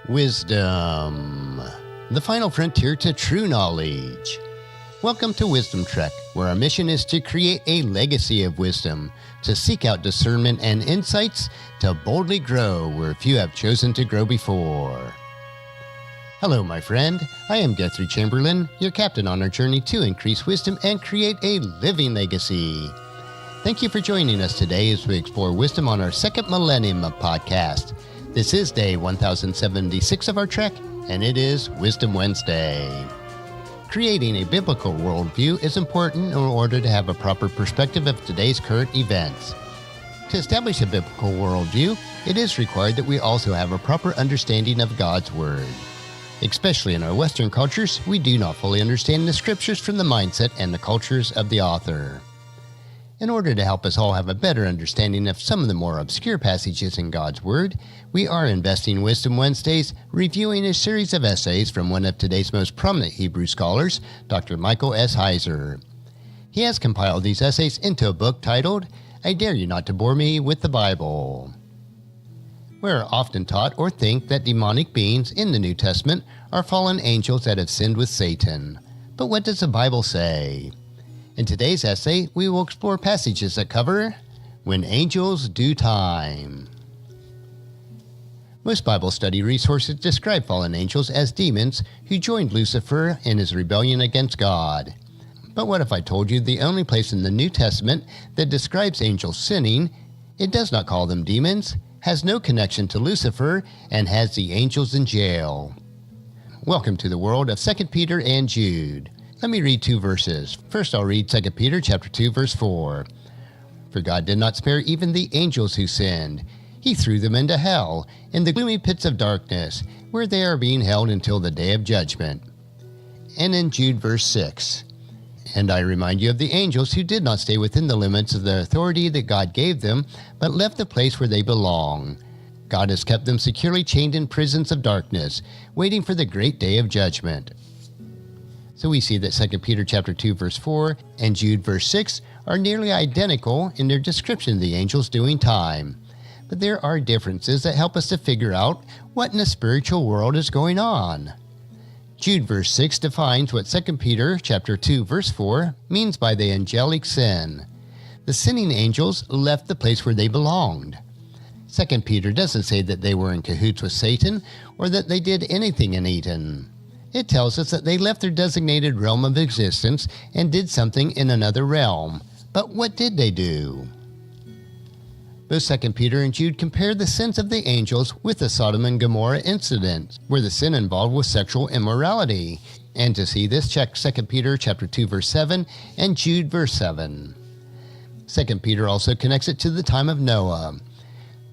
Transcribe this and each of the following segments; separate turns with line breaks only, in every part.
Wisdom, the final frontier to true knowledge. Welcome to Wisdom Trek, where our mission is to create a legacy of wisdom, to seek out discernment and insights, to boldly grow where few have chosen to grow before. Hello, my friend. I am Guthrie Chamberlain, your captain on our journey to increase wisdom and create a living legacy. Thank you for joining us today as we explore wisdom on our second millennium podcast. This is day 1076 of our trek, and it is Wisdom Wednesday. Creating a biblical worldview is important in order to have a proper perspective of today's current events. To establish a biblical worldview, it is required that we also have a proper understanding of God's Word. Especially in our Western cultures, we do not fully understand the Scriptures from the mindset and the cultures of the author. In order to help us all have a better understanding of some of the more obscure passages in God's Word, we are investing Wisdom Wednesdays reviewing a series of essays from one of today's most prominent Hebrew scholars, Dr. Micheal S. Heiser. He has compiled these essays into a book titled, I Dare You Not to Bore Me with the Bible. We are often taught or think that demonic beings in the New Testament are fallen angels that have sinned with Satan. But what does the Bible say? In today's essay, we will explore passages that cover When Angels Do Time. Most Bible study resources describe fallen angels as demons who joined Lucifer in his rebellion against God. But what if I told you the only place in the New Testament that describes angels sinning, it does not call them demons, has no connection to Lucifer, and has the angels in jail? Welcome to the world of 2 Peter and Jude. Let me read two verses. First, I'll read 2 Peter chapter 2, verse 4. For God did not spare even the angels who sinned. He threw them into hell, in the gloomy pits of darkness, where they are being held until the day of judgment. And in Jude verse 6. And I remind you of the angels who did not stay within the limits of the authority that God gave them, but left the place where they belong. God has kept them securely chained in prisons of darkness, waiting for the great day of judgment. So we see that 2 Peter chapter 2 verse 4 and Jude verse 6 are nearly identical in their description of the angels doing time. But there are differences that help us to figure out what in the spiritual world is going on. Jude verse 6 defines what 2 Peter chapter 2 verse 4 means by the angelic sin. The sinning angels left the place where they belonged. 2 Peter doesn't say that they were in cahoots with Satan or that they did anything in Eden. It tells us that they left their designated realm of existence and did something in another realm. But what did they do? Both 2 Peter and Jude compare the sins of the angels with the Sodom and Gomorrah incident, where the sin involved was sexual immorality. And to see this, check 2 Peter chapter 2 verse 7 and Jude verse 7. 2 Peter also connects it to the time of Noah.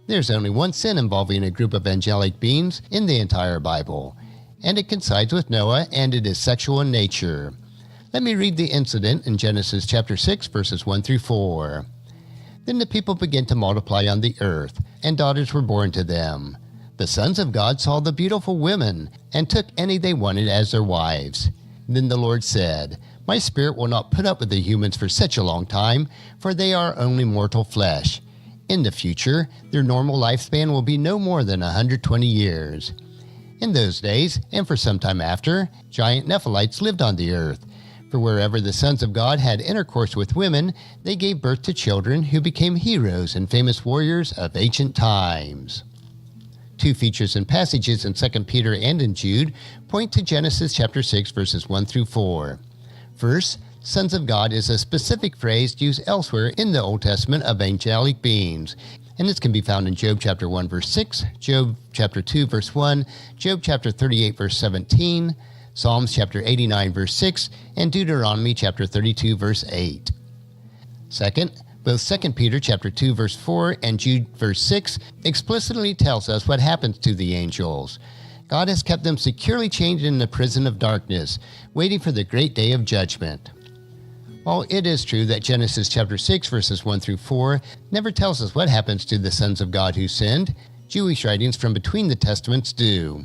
There's only one sin involving a group of angelic beings in the entire Bible, and it coincides with Noah, and it is sexual in nature. Let me read the incident in Genesis chapter 6, verses 1 through 4. Then the people began to multiply on the earth, and daughters were born to them. The sons of God saw the beautiful women, and took any they wanted as their wives. Then the Lord said, My spirit will not put up with the humans for such a long time, for they are only mortal flesh. In the future, their normal lifespan will be no more than 120 years. In those days, and for some time after, giant Nephilites lived on the earth. For wherever the sons of God had intercourse with women, they gave birth to children who became heroes and famous warriors of ancient times. Two features and passages in 2 Peter and in Jude point to Genesis chapter 6, verses 1 through 4. First, sons of God is a specific phrase used elsewhere in the Old Testament of angelic beings. And this can be found in Job chapter 1 verse 6, Job chapter 2 verse 1, Job chapter 38 verse 17, Psalms chapter 89 verse 6, and Deuteronomy chapter 32 verse 8. Second, both 2 Peter chapter 2 verse 4 and Jude verse 6 explicitly tells us what happens to the angels. God has kept them securely chained in the prison of darkness, waiting for the great day of judgment. While it is true that Genesis chapter 6 verses 1 through 4 never tells us what happens to the sons of God who sinned, Jewish writings from between the Testaments do.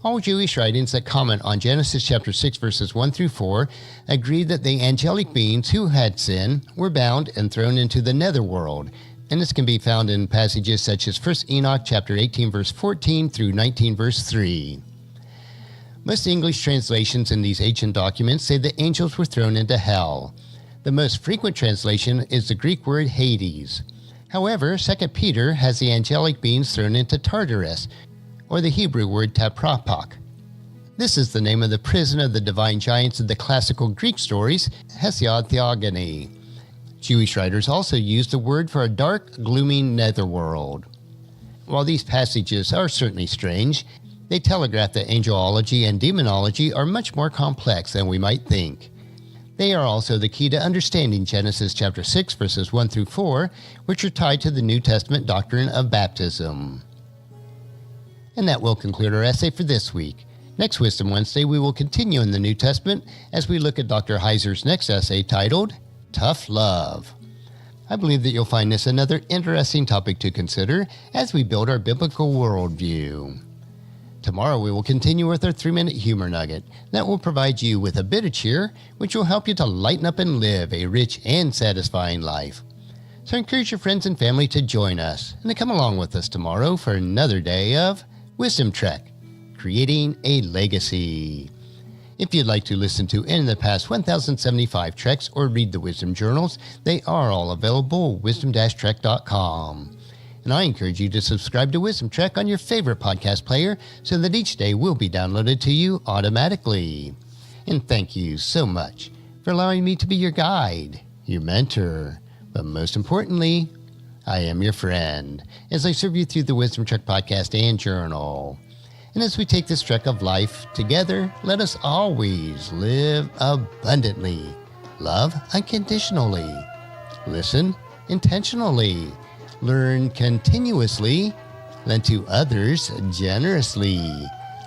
All Jewish writings that comment on Genesis chapter 6 verses 1 through 4 agree that the angelic beings who had sinned were bound and thrown into the netherworld, and this can be found in passages such as 1 Enoch chapter 18 verse 14 through 19 verse 3. Most English translations in these ancient documents say that angels were thrown into hell. The most frequent translation is the Greek word Hades. However, 2 Peter has the angelic beings thrown into Tartarus, or the Hebrew word taprapach. This is the name of the prison of the divine giants of the classical Greek stories, Hesiod Theogony. Jewish writers also use the word for a dark, gloomy netherworld. While these passages are certainly strange, they telegraph that angelology and demonology are much more complex than we might think. They are also the key to understanding Genesis chapter 6 verses 1 through 4, which are tied to the New Testament doctrine of baptism. And that will conclude our essay for this week. Next Wisdom Wednesday, we will continue in the New Testament as we look at Dr. Heiser's next essay titled, Tough Love. I believe that you'll find this another interesting topic to consider as we build our biblical worldview. Tomorrow we will continue with our 3-minute humor nugget that will provide you with a bit of cheer, which will help you to lighten up and live a rich and satisfying life. So encourage your friends and family to join us and to come along with us tomorrow for another day of Wisdom Trek, Creating a Legacy. If you'd like to listen to any of the past 1075 treks or read the Wisdom Journals, they are all available at wisdom-trek.com. And I encourage you to subscribe to Wisdom Trek on your favorite podcast player so that each day will be downloaded to you automatically. And thank you so much for allowing me to be your guide, your mentor, but most importantly, I am your friend as I serve you through the Wisdom Trek podcast and journal. And as we take this trek of life together, let us always live abundantly, love unconditionally, listen intentionally, learn continuously, lend to others generously,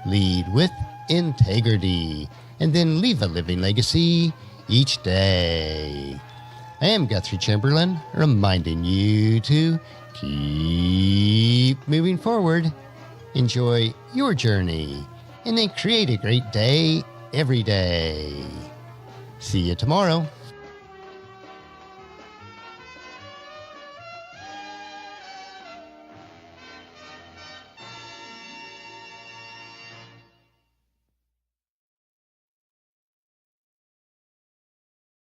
lead with integrity, and then leave a living legacy each day. I am Guthrie Chamberlain, reminding you to keep moving forward, enjoy your journey, and then create a great day every day. See you tomorrow.